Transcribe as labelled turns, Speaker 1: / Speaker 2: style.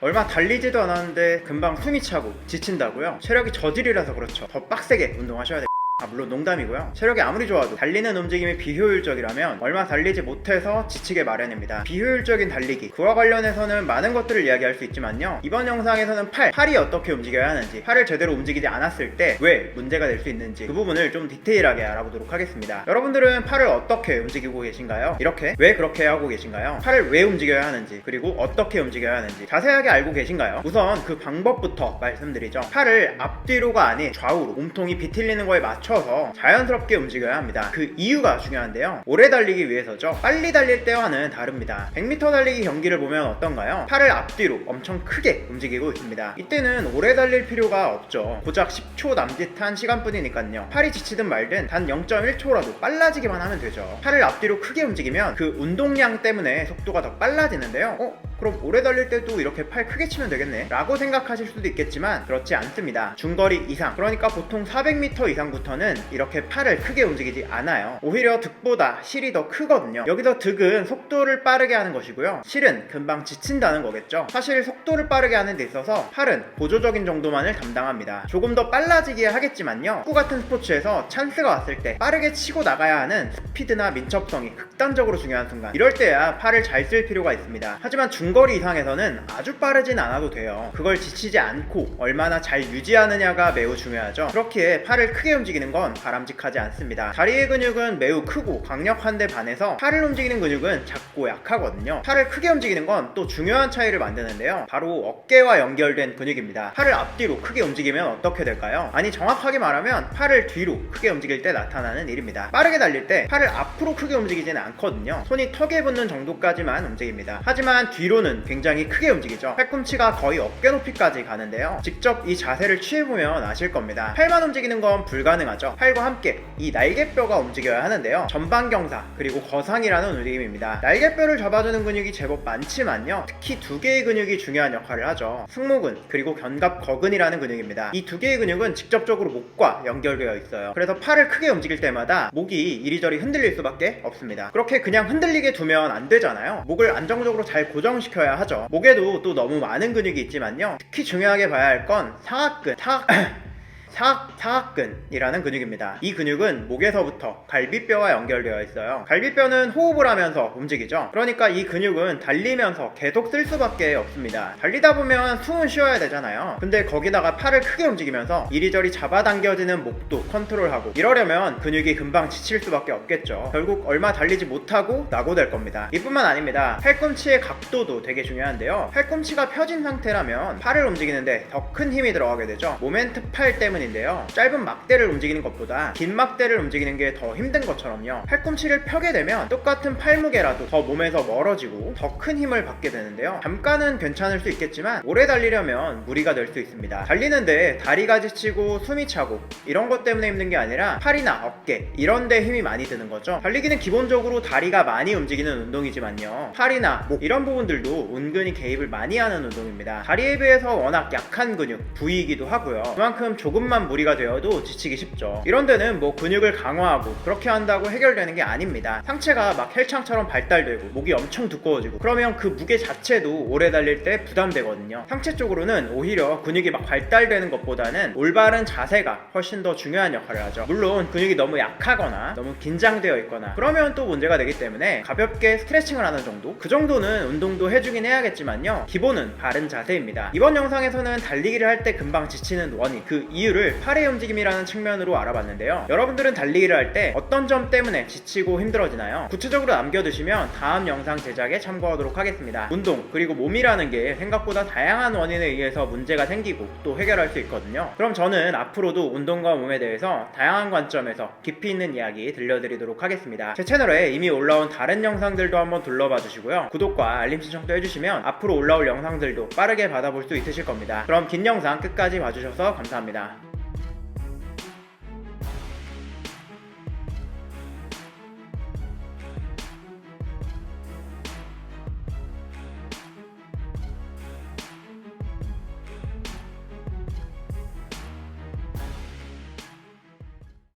Speaker 1: 얼마 달리지도 않았는데 금방 숨이 차고 지친다고요? 체력이 저질이라서 그렇죠. 더 빡세게 운동하셔야 돼요. 물론 농담이고요. 체력이 아무리 좋아도 달리는 움직임이 비효율적이라면 얼마 달리지 못해서 지치게 마련입니다. 비효율적인 달리기, 그와 관련해서는 많은 것들을 이야기할 수 있지만요, 이번 영상에서는 팔이 어떻게 움직여야 하는지, 팔을 제대로 움직이지 않았을 때 왜 문제가 될 수 있는지 그 부분을 좀 디테일하게 알아보도록 하겠습니다. 여러분들은 팔을 어떻게 움직이고 계신가요? 이렇게? 왜 그렇게 하고 계신가요? 팔을 왜 움직여야 하는지, 그리고 어떻게 움직여야 하는지 자세하게 알고 계신가요? 우선 그 방법부터 말씀드리죠. 팔을 앞뒤로가 아닌 좌우로 몸통이 비틀리는 거에 맞춰서 자연스럽게 움직여야 합니다. 그 이유가 중요한데요, 오래 달리기 위해서죠. 빨리 달릴 때와는 다릅니다. 100m 달리기 경기를 보면 어떤가요? 팔을 앞뒤로 엄청 크게 움직이고 있습니다. 이때는 오래 달릴 필요가 없죠. 고작 10초 남짓한 시간뿐이니까요. 팔이 지치든 말든 단 0.1초라도 빨라지기만 하면 되죠. 팔을 앞뒤로 크게 움직이면 그 운동량 때문에 속도가 더 빨라지는데요. 그럼 오래 달릴 때도 이렇게 팔 크게 치면 되겠네 라고 생각하실 수도 있겠지만 그렇지 않습니다. 중거리 이상, 그러니까 보통 400m 이상부터는 이렇게 팔을 크게 움직이지 않아요. 오히려 득보다 실이 더 크거든요. 여기서 득은 속도를 빠르게 하는 것이고요, 실은 금방 지친다는 거겠죠. 사실 속도를 빠르게 하는 데 있어서 팔은 보조적인 정도만을 담당합니다. 조금 더 빨라지게 하겠지만요, 축구 같은 스포츠에서 찬스가 왔을 때 빠르게 치고 나가야 하는 스피드나 민첩성이 극단적으로 중요한 순간, 이럴 때야 팔을 잘 쓸 필요가 있습니다. 하지만 중거리 이상에서는 아주 빠르진 않아도 돼요. 그걸 지치지 않고 얼마나 잘 유지하느냐가 매우 중요하죠. 그렇기에 팔을 크게 움직이는 건 바람직하지 않습니다. 다리의 근육은 매우 크고 강력한데 반해서 팔을 움직이는 근육은 작고 약하거든요. 팔을 크게 움직이는 건 또 중요한 차이를 만드는데요, 바로 어깨와 연결된 근육입니다. 팔을 앞뒤로 크게 움직이면 어떻게 될까요? 아니, 정확하게 말하면 팔을 뒤로 크게 움직일 때 나타나는 일입니다. 빠르게 달릴 때 팔을 앞으로 크게 움직이지는 않거든요. 손이 턱에 붙는 정도까지만 움직입니다. 하지만 뒤로는 굉장히 크게 움직이죠. 팔꿈치가 거의 어깨 높이까지 가는데요, 직접 이 자세를 취해보면 아실 겁니다. 팔만 움직이는 건 불가능하죠. 팔과 함께 이 날개뼈가 움직여야 하는데요, 전방경사 그리고 거상이라는 움직임입니다. 날개뼈를 잡아주는 근육이 제법 많지만요, 특히 두 개의 근육이 중요한 역할을 하죠. 승모근 그리고 견갑거근이라는 근육입니다. 이 두 개의 근육은 직접적으로 목과 연결되어 있어요. 그래서 팔을 크게 움직일 때마다 목이 이리저리 흔들릴 수밖에 없습니다. 그렇게 그냥 흔들리게 두면 안 되잖아요. 목을 안정적으로 잘 고정시켜야 하죠. 목에도 또 너무 많은 근육이 있지만요, 특히 중요하게 봐야 할 건 사각근, 사각근이라는 근육입니다. 이 근육은 목에서부터 갈비뼈와 연결되어 있어요. 갈비뼈는 호흡을 하면서 움직이죠. 그러니까 이 근육은 달리면서 계속 쓸 수밖에 없습니다. 달리다 보면 숨을 쉬어야 되잖아요. 근데 거기다가 팔을 크게 움직이면서 이리저리 잡아당겨지는 목도 컨트롤하고, 이러려면 근육이 금방 지칠 수밖에 없겠죠. 결국 얼마 달리지 못하고 낙오될 겁니다. 이뿐만 아닙니다. 팔꿈치의 각도도 되게 중요한데요, 팔꿈치가 펴진 상태라면 팔을 움직이는데 더 큰 힘이 들어가게 되죠. 모멘트 팔 때문인데요, 짧은 막대를 움직이는 것보다 긴 막대를 움직이는 게 더 힘든 것처럼요, 팔꿈치를 펴게 되면 똑같은 팔무게라도 더 몸에서 멀어지고 더 큰 힘을 받게 되는데요, 잠깐은 괜찮을 수 있겠지만 오래 달리려면 무리가 될 수 있습니다. 달리는데 다리가 지치고 숨이 차고 이런 것 때문에 힘든 게 아니라 팔이나 어깨 이런 데 힘이 많이 드는 거죠. 달리기는 기본적으로 다리가 많이 움직이는 운동이지만요, 팔이나 목 이런 부분들도 은근히 개입을 많이 하는 운동입니다. 다리에 비해서 워낙 약한 근육 부위이기도 하고요, 그만큼 조금만 무리가 되어도 지치기 쉽죠. 이런 데는 뭐 근육을 강화하고 그렇게 한다고 해결되는 게 아닙니다. 상체가 막 헬창처럼 발달되고 목이 엄청 두꺼워지고 그러면 그 무게 자체도 오래 달릴 때 부담되거든요. 상체 쪽으로는 오히려 근육이 막 발달되는 것보다는 올바른 자세가 훨씬 더 중요한 역할을 하죠. 물론 근육이 너무 약하거나 너무 긴장되어 있거나 그러면 또 문제가 되기 때문에 가볍게 스트레칭을 하는 정도? 그 정도는 운동도 해주긴 해야겠지만요, 기본은 바른 자세입니다. 이번 영상에서는 달리기를 할 때 금방 지치는 원인, 그 이유를 팔의 움직임이라는 측면으로 알아봤는데요, 여러분들은 달리기를 할 때 어떤 점 때문에 지치고 힘들어지나요? 구체적으로 남겨두시면 다음 영상 제작에 참고하도록 하겠습니다. 운동 그리고 몸이라는 게 생각보다 다양한 원인에 의해서 문제가 생기고 또 해결할 수 있거든요. 그럼 저는 앞으로도 운동과 몸에 대해서 다양한 관점에서 깊이 있는 이야기 들려드리도록 하겠습니다. 제 채널에 이미 올라온 다른 영상들도 한번 둘러봐 주시고요, 구독과 알림 신청도 해주시면 앞으로 올라올 영상들도 빠르게 받아볼 수 있으실 겁니다. 그럼 긴 영상 끝까지 봐주셔서 감사합니다.